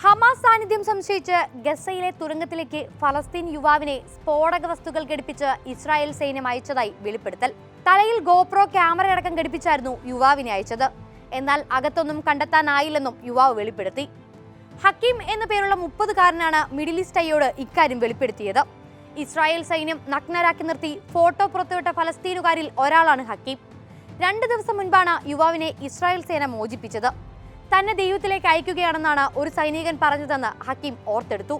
Hamas സാന്നിധ്യം സംശയിച്ച് ഗസയിലെ തുരങ്കത്തിലേക്ക് ഫലസ്തീൻ യുവാവിനെ സ്ഫോടക വസ്തുക്കൾ ഘടിപ്പിച്ച് ഇസ്രായേൽ സൈന്യം അയച്ചതായി വെളിപ്പെടുത്തൽ. തലയിൽ ഗോപ്രോ ക്യാമറയടക്കം ഘടിപ്പിച്ചായിരുന്നു യുവാവിനെ അയച്ചത്. എന്നാൽ അകത്തൊന്നും കണ്ടെത്താനായില്ലെന്നും യുവാവ് വെളിപ്പെടുത്തി. ഹക്കീം എന്ന പേരുള്ള 30-കാരനാണ് മിഡിൽ ഈസ്റ്റ് ഐയോട് ഇക്കാര്യം വെളിപ്പെടുത്തിയത്. ഇസ്രായേൽ സൈന്യം നഗ്നരാക്കി നിർത്തി ഫോട്ടോ പുറത്തുവിട്ട ഫലസ്തീനുകാരിൽ ഒരാളാണ് ഹക്കീം. 2 ദിവസം മുൻപാണ് യുവാവിനെ ഇസ്രായേൽ സേന മോചിപ്പിച്ചത്. തന്നെ ദൈവത്തിലേക്ക് അയക്കുകയാണെന്നാണ് ഒരു സൈനികൻ പറഞ്ഞതെന്ന് ഹക്കീം ഓർത്തെടുത്തു.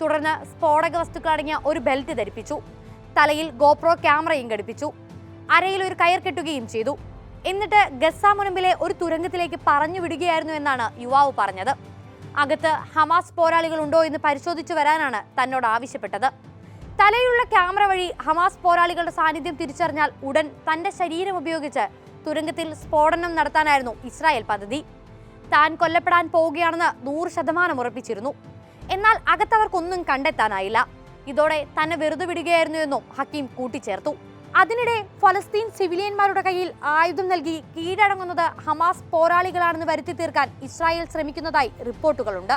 തുടർന്ന് സ്ഫോടക വസ്തുക്കളടങ്ങിയ ഒരു ബെൽറ്റ് ധരിപ്പിച്ചു. തലയിൽ ഗോപ്രോ ക്യാമറയും ഘടിപ്പിച്ചു. അരയിൽ ഒരു കയർ കെട്ടുകയും ചെയ്തു. എന്നിട്ട് ഗസ മുനമ്പിലെ ഒരു തുരങ്കത്തിലേക്ക് പറഞ്ഞു വിടുകയായിരുന്നു എന്നാണ് യുവാവ് പറഞ്ഞത്. അകത്ത് ഹമാസ് പോരാളികൾ ഉണ്ടോ എന്ന് പരിശോധിച്ചു വരാനാണ് തന്നോട് ആവശ്യപ്പെട്ടത്. തലയിലുള്ള ക്യാമറ വഴി ഹമാസ് പോരാളികളുടെ സാന്നിധ്യം തിരിച്ചറിഞ്ഞാൽ ഉടൻ തന്റെ ശരീരം ഉപയോഗിച്ച് തുരങ്കത്തിൽ സ്ഫോടനം നടത്താനായിരുന്നു ഇസ്രായേൽ പദ്ധതി. താൻ കൊല്ലപ്പെടാൻ പോവുകയാണെന്ന് 100% ഉറപ്പിച്ചിരുന്നു. എന്നാൽ അകത്തവർക്കൊന്നും കണ്ടെത്താനായില്ല. ഇതോടെ തന്നെ വെറുതെ വിടുകയായിരുന്നു എന്നും ഹക്കീം കൂട്ടിച്ചേർത്തു. അതിനിടെ ഫലസ്തീൻ സിവിലിയന്മാരുടെ കയ്യിൽ ആയുധം നൽകി കീഴടങ്ങുന്നത് ഹമാസ് പോരാളികളാണെന്ന് വരുത്തി തീർക്കാൻ ഇസ്രായേൽ ശ്രമിക്കുന്നതായി റിപ്പോർട്ടുകളുണ്ട്.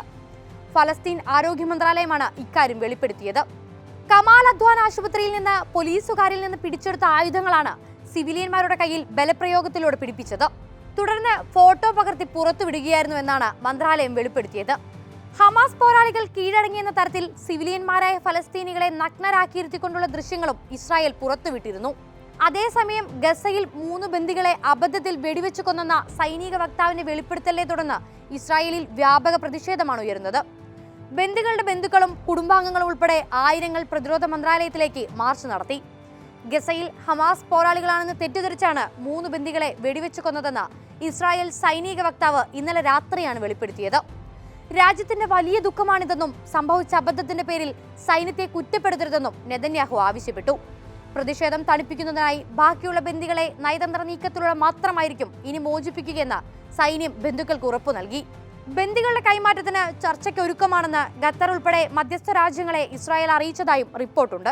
ഫലസ്തീൻ ആരോഗ്യ മന്ത്രാലയമാണ് ഇക്കാര്യം വെളിപ്പെടുത്തിയത്. കമാൽ അദ്വാൻ ആശുപത്രിയിൽ നിന്ന് പോലീസുകാരിൽ നിന്ന് പിടിച്ചെടുത്ത ആയുധങ്ങളാണ് സിവിലിയന്മാരുടെ കയ്യിൽ ബലപ്രയോഗത്തിലൂടെ പിടിപ്പിച്ചത്. തുടർന്ന് ഫോട്ടോ പകർത്തി പുറത്തുവിടുകയായിരുന്നു എന്നാണ് മന്ത്രാലയം വെളിപ്പെടുത്തിയത്. ഹമാസ് പോരാളികൾ കീഴടങ്ങിയെന്ന തരത്തിൽ സിവിലിയന്മാരായ ഫലസ്തീനികളെ നഗ്നരാക്കിയിരുത്തിക്കൊണ്ടുള്ള ദൃശ്യങ്ങളും ഇസ്രായേൽ പുറത്തുവിട്ടിരുന്നു. അതേസമയം ഗസയിൽ 3 ബന്ദികളെ അബദ്ധത്തിൽ വെടിവെച്ചു കൊന്നെന്ന സൈനിക വക്താവിന്റെ വെളിപ്പെടുത്തലിനെ തുടർന്ന് ഇസ്രായേലിൽ വ്യാപക പ്രതിഷേധമാണ് ഉയരുന്നത്. ബന്ദികളുടെ ബന്ധുക്കളും കുടുംബാംഗങ്ങളും ഉൾപ്പെടെ ആയിരങ്ങൾ പ്രതിരോധ മന്ത്രാലയത്തിലേക്ക് മാർച്ച് നടത്തി. ഗസയിൽ ഹമാസ് പോരാളികളാണെന്ന് തെറ്റിദ്ധരിച്ചാണ് 3 ബന്ദികളെ വെടിവെച്ചു കൊന്നതെന്ന് ഇസ്രായേൽ സൈനിക വക്താവ് ഇന്നലെ രാത്രിയാണ് വെളിപ്പെടുത്തിയത്. രാജ്യത്തിന്റെ വലിയ ദുഃഖമാണിതെന്നും സംഭവിച്ച അബദ്ധത്തിന്റെ പേരിൽ സൈന്യത്തെ കുറ്റപ്പെടുത്തരുതെന്നും നെതന്യാഹു ആവശ്യപ്പെട്ടു. പ്രതിഷേധം തണുപ്പിക്കുന്നതിനായി ബാക്കിയുള്ള ബന്ദികളെ നയതന്ത്ര നീക്കത്തിലൂടെ മാത്രമായിരിക്കും ഇനി മോചിപ്പിക്കുകയെന്ന് സൈന്യം ബന്ധുക്കൾക്ക് ഉറപ്പു നൽകി. ബന്ദികളുടെ കൈമാറ്റത്തിന് ചർച്ചയ്ക്ക് ഒരുക്കമാണെന്ന് ഖത്തർ ഉൾപ്പെടെ മധ്യസ്ഥ രാജ്യങ്ങളെ ഇസ്രായേൽ അറിയിച്ചതായും റിപ്പോർട്ടുണ്ട്.